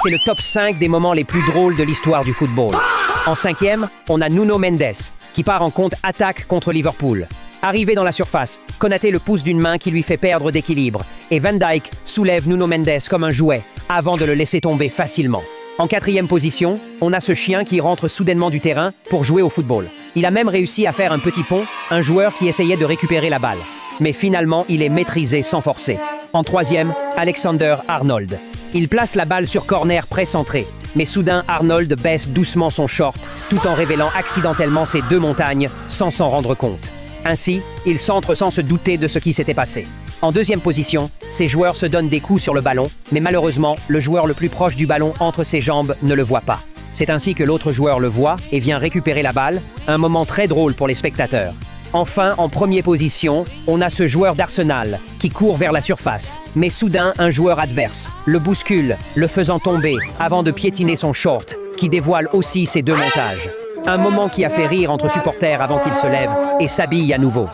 C'est le top 5 des moments les plus drôles de l'histoire du football. En cinquième, on a Nuno Mendes, qui part en contre-attaque contre Liverpool. Arrivé dans la surface, Konaté le pousse d'une main qui lui fait perdre d'équilibre, et Van Dijk soulève Nuno Mendes comme un jouet, avant de le laisser tomber facilement. En quatrième position, on a ce chien qui rentre soudainement du terrain pour jouer au football. Il a même réussi à faire un petit pont, un joueur qui essayait de récupérer la balle. Mais finalement, il est maîtrisé sans forcer. En troisième, Alexander-Arnold. Il place la balle sur corner pré-centré. Mais soudain, Arnold baisse doucement son short, tout en révélant accidentellement ses deux montagnes, sans s'en rendre compte. Ainsi, il centre sans se douter de ce qui s'était passé. En deuxième position, ses joueurs se donnent des coups sur le ballon, mais malheureusement, le joueur le plus proche du ballon entre ses jambes ne le voit pas. C'est ainsi que l'autre joueur le voit et vient récupérer la balle, un moment très drôle pour les spectateurs. Enfin, en première position, on a ce joueur d'Arsenal qui court vers la surface. Mais soudain, un joueur adverse le bouscule, le faisant tomber avant de piétiner son short, qui dévoile aussi ses deux montages. Un moment qui a fait rire entre supporters avant qu'il se lève et s'habille à nouveau.